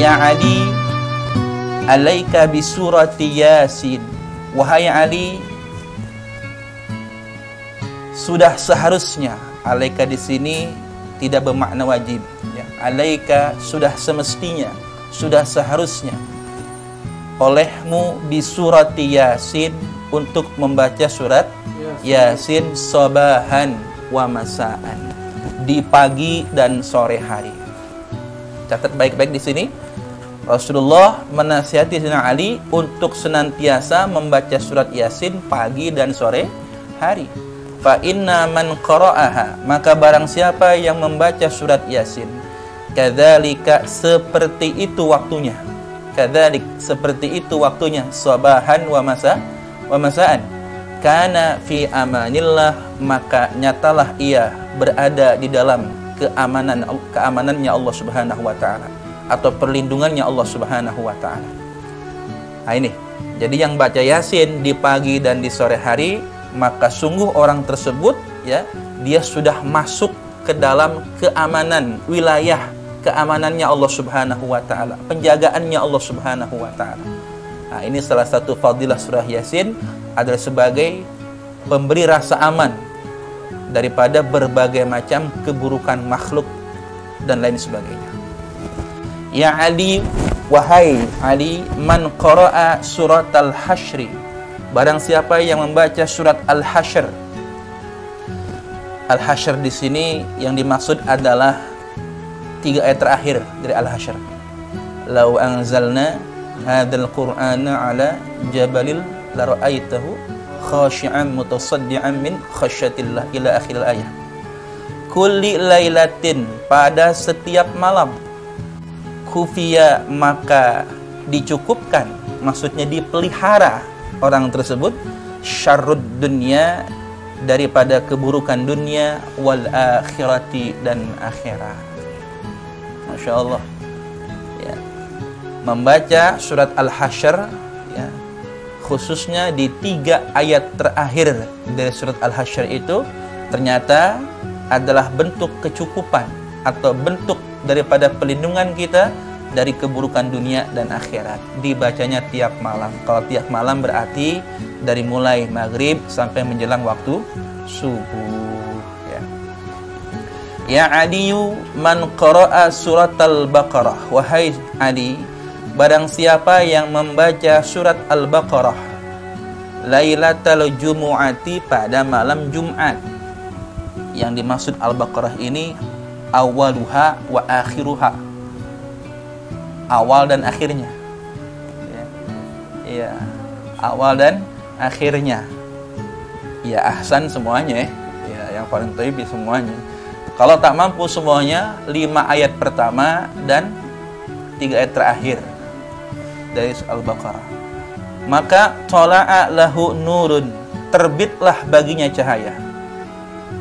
Ya Ali, alaika bi surati Yasin. Wahai Ali, sudah seharusnya. Alaika di sini tidak bermakna wajib. Ya. Alaika sudah semestinya, sudah seharusnya olehmu bi surati Yasin, untuk membaca surat Yasin sabahan wa masaan, di pagi dan sore hari. Catat baik-baik di sini. Rasulullah menasihati Sayyidina Ali untuk senantiasa membaca surat Yasin pagi dan sore hari. Fa inna man qara'aha, maka barang siapa yang membaca surat Yasin, kadzalika, seperti itu waktunya. Kadzalik, seperti itu waktunya, sabahan wa masaan. Kana fi amanillah, maka nyatalah ia berada di dalam keamanannya Allah Subhanahu wa taala, atau perlindungannya Allah Subhanahu wa taala. Nah ini, jadi yang baca Yasin di pagi dan di sore hari, maka sungguh orang tersebut ya, dia sudah masuk ke dalam keamanan, wilayah keamanannya Allah Subhanahu wa taala, penjagaannya Allah Subhanahu wa taala. Nah, ini salah satu fadilah surah Yasin, adalah sebagai pemberi rasa aman daripada berbagai macam keburukan makhluk dan lain sebagainya. Ya Ali, wahai Ali, man qara'a surat al-Hasyr, barang siapa yang membaca surat al-Hasyr. Al-Hasyr di sini yang dimaksud adalah 3 ayat terakhir dari al-Hasyr. Lau anzalna hadzal qur'ana ala jabalil la ra'aitahu khashi'an mutasaddian min khasyatillah, ila akhir ayat. Kulli lailatin, pada setiap malam, kufiya, maka dicukupkan, maksudnya dipelihara orang tersebut, syarrud dunya, daripada keburukan dunia, wal akhirati, dan akhirat. Masya Allah ya. Membaca surat Al-Hasyr ya, khususnya di 3 ayat terakhir dari surat Al-Hasyr itu, ternyata adalah bentuk kecukupan atau bentuk daripada pelindungan kita dari keburukan dunia dan akhirat. Dibacanya tiap malam. Kalau tiap malam berarti dari mulai maghrib sampai menjelang waktu subuh ya. Ya Aliyu, man qara'a surat al-Baqarah, wahai Ali, barang siapa yang membaca surat al-Baqarah lailatal jumu'ati, pada malam Jumat. Yang dimaksud al-Baqarah ini awaluha wa akhiruha, awal dan akhirnya ya, awal dan akhirnya ya, ahsan semuanya ya, yang paling thayyib semuanya. Kalau tak mampu semuanya, 5 ayat pertama dan 3 ayat terakhir dari Al-Baqarah. Maka tola'a lahu nurun, terbitlah baginya cahaya.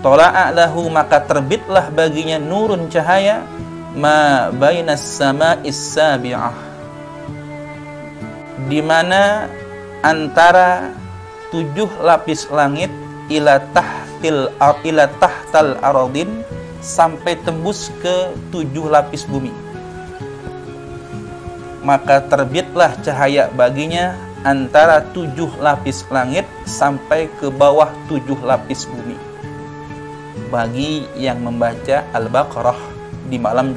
Tola'a lahu, maka terbitlah baginya nurun, cahaya, ma bainas sama'is sabi'ah, di mana antara 7 lapis langit, ila tahtal aradin, sampai tembus ke 7 lapis bumi. Maka terbitlah cahaya baginya antara 7 lapis langit sampai ke bawah 7 lapis bumi, bagi yang membaca Al-Baqarah di malam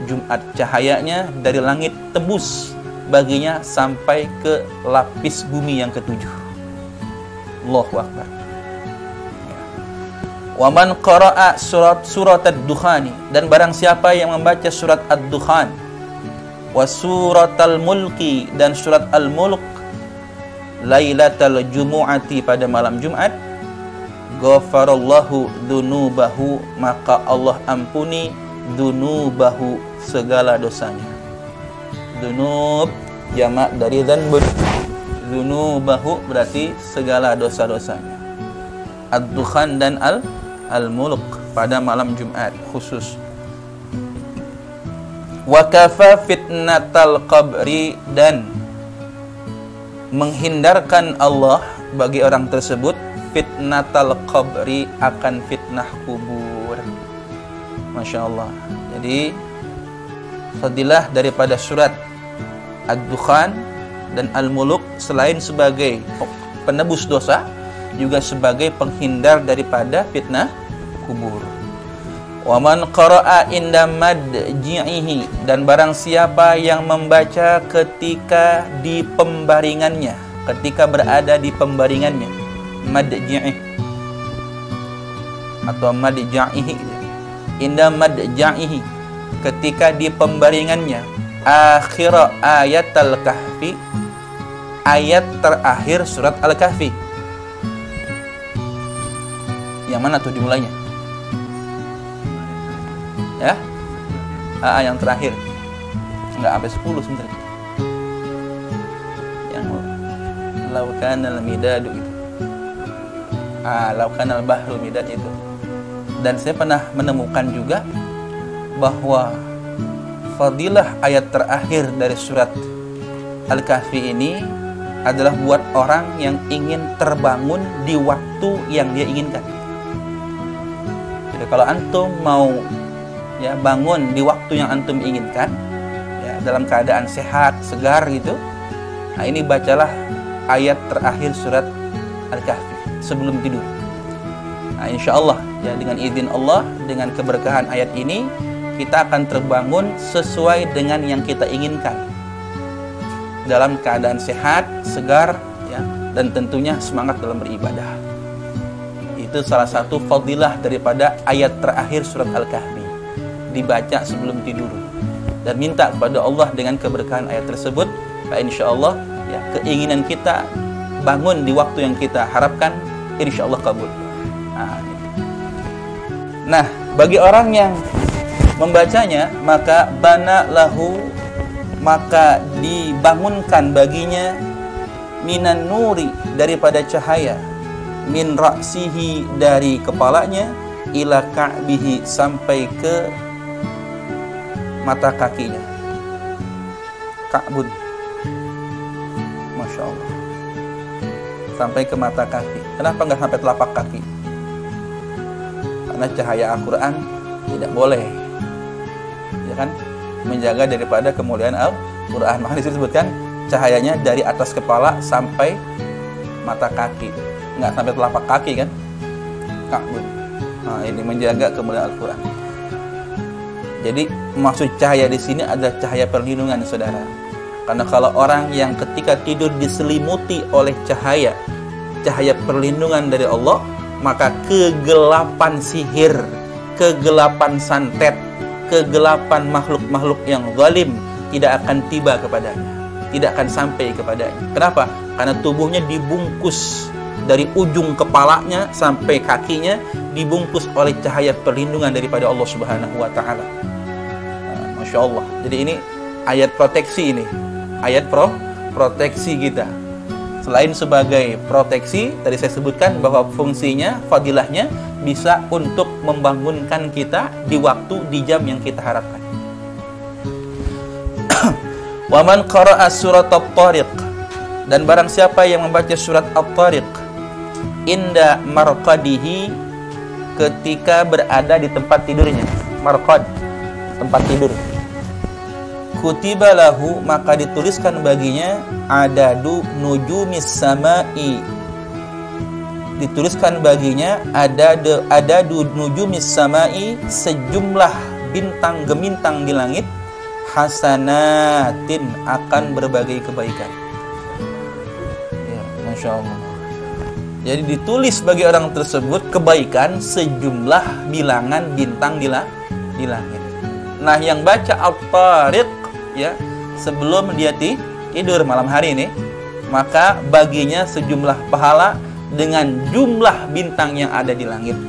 Jumat. Cahayanya dari langit tembus baginya sampai ke lapis bumi yang ke-7. Allahu Akbar. Wa man qara'a surat ad-Dukhan, dan barang siapa yang membaca surat ad-Dukhan, wa surat al-Mulki, dan surat al-Mulk, lailatal jumu'ati, pada malam Jumat, ghafarallahu dzunubahu, maka Allah ampuni dzunubahu, segala dosanya. Dzunub jamak dari dzanbun, dzunubahu berarti segala dosa-dosanya. Ad-Dukhan dan al-Mulk pada malam Jumat khusus. Wa kafa fitnatal qabri, dan menghindarkan Allah bagi orang tersebut fitnatal qabri, akan fitnah kubur. Masya Allah. Jadi fadilah daripada surat Ad-Dukhan dan Al-Muluk selain sebagai penebus dosa, juga sebagai penghindar daripada fitnah kubur. Wa man qara'a inda madji'ihi, dan barang siapa yang membaca ketika di pembaringannya, ketika berada di pembaringannya, madji'ih atau madja'ihi, inda madja'ihi, ketika di pembaringannya, akhir ayat Al-Kahfi, ayat terakhir surat Al-Kahfi. Yang mana tuh dimulainya? Ya, yang terakhir, nggak sampai 10 sebenarnya. Yang laukan al-midadu itu, laukan al-bahru midad itu. Dan saya pernah menemukan juga bahwa fadilah ayat terakhir dari surat Al-Kahfi ini adalah buat orang yang ingin terbangun di waktu yang dia inginkan. Jadi kalau antum mau ya bangun di waktu yang antum inginkan, ya, dalam keadaan sehat, segar gitu, nah ini bacalah ayat terakhir surat Al-Kahfi sebelum tidur. Nah, insya Allah ya, dengan izin Allah, dengan keberkahan ayat ini, kita akan terbangun sesuai dengan yang kita inginkan, dalam keadaan sehat, segar, ya, dan tentunya semangat dalam beribadah. Itu salah satu fadilah daripada ayat terakhir surat Al-Kahfi, dibaca sebelum tidur, dan minta kepada Allah dengan keberkahan ayat tersebut, insya Allah ya, keinginan kita bangun di waktu yang kita harapkan, insya Allah kabul. Nah, bagi orang yang membacanya, maka bana lahu, maka dibangunkan baginya, minan nuri, daripada cahaya, min ra'sihi, dari kepalanya, ila ka'bihi, sampai ke mata kakinya. Ka'bun, Masya Allah, sampai ke mata kaki. Kenapa nggak sampai telapak kaki? Karena cahaya Al-Quran tidak boleh, ya kan, menjaga daripada kemuliaan Al-Quran. Maka disebutkan cahayanya dari atas kepala sampai mata kaki, nggak sampai telapak kaki kan? Ka'bun. Nah, ini menjaga kemuliaan Al-Quran. Jadi maksud cahaya di sini adalah cahaya perlindungan, saudara. Karena kalau orang yang ketika tidur diselimuti oleh cahaya perlindungan dari Allah, maka kegelapan sihir, kegelapan santet, kegelapan makhluk-makhluk yang zalim tidak akan tiba kepadanya, tidak akan sampai kepadanya. Kenapa? Karena tubuhnya dibungkus dari ujung kepalanya sampai kakinya, dibungkus oleh cahaya perlindungan daripada Allah Subhanahu wa Ta'ala. Masya Allah. Jadi ini ayat proteksi, ini ayat proteksi kita. Selain sebagai proteksi, tadi saya sebutkan bahwa fungsinya, fadilahnya bisa untuk membangunkan kita di waktu, di jam yang kita harapkan. Wa man qara'a surat At-Tariq, dan barang siapa yang membaca surat At-Tariq inda marqadihi, ketika berada di tempat tidurnya. Marqad, tempat tidur. Kutiba lahu, maka dituliskan baginya, adadu nujumis samai, dituliskan baginya adadu nujumis samai, sejumlah bintang gemintang di langit, hasanatin, akan berbagai kebaikan. Ya, Masya Allah. Jadi ditulis bagi orang tersebut kebaikan sejumlah bilangan bintang di langit. Nah, yang baca At-Tariq, ya, sebelum dia tidur malam hari ini, maka baginya sejumlah pahala dengan jumlah bintang yang ada di langit.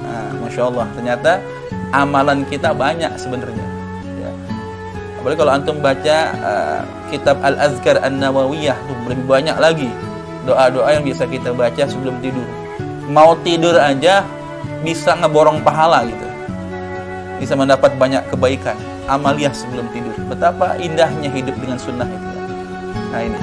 Nah, Masya Allah, ternyata amalan kita banyak sebenarnya, ya. Apalagi kalau antum baca kitab Al-Azkar An-Nawawiyah, lebih banyak lagi doa-doa yang bisa kita baca sebelum tidur. Mau tidur aja bisa ngeborong pahala gitu, bisa mendapat banyak kebaikan, amaliyah sebelum tidur. Betapa indahnya hidup dengan sunnah itu. Nah, ini.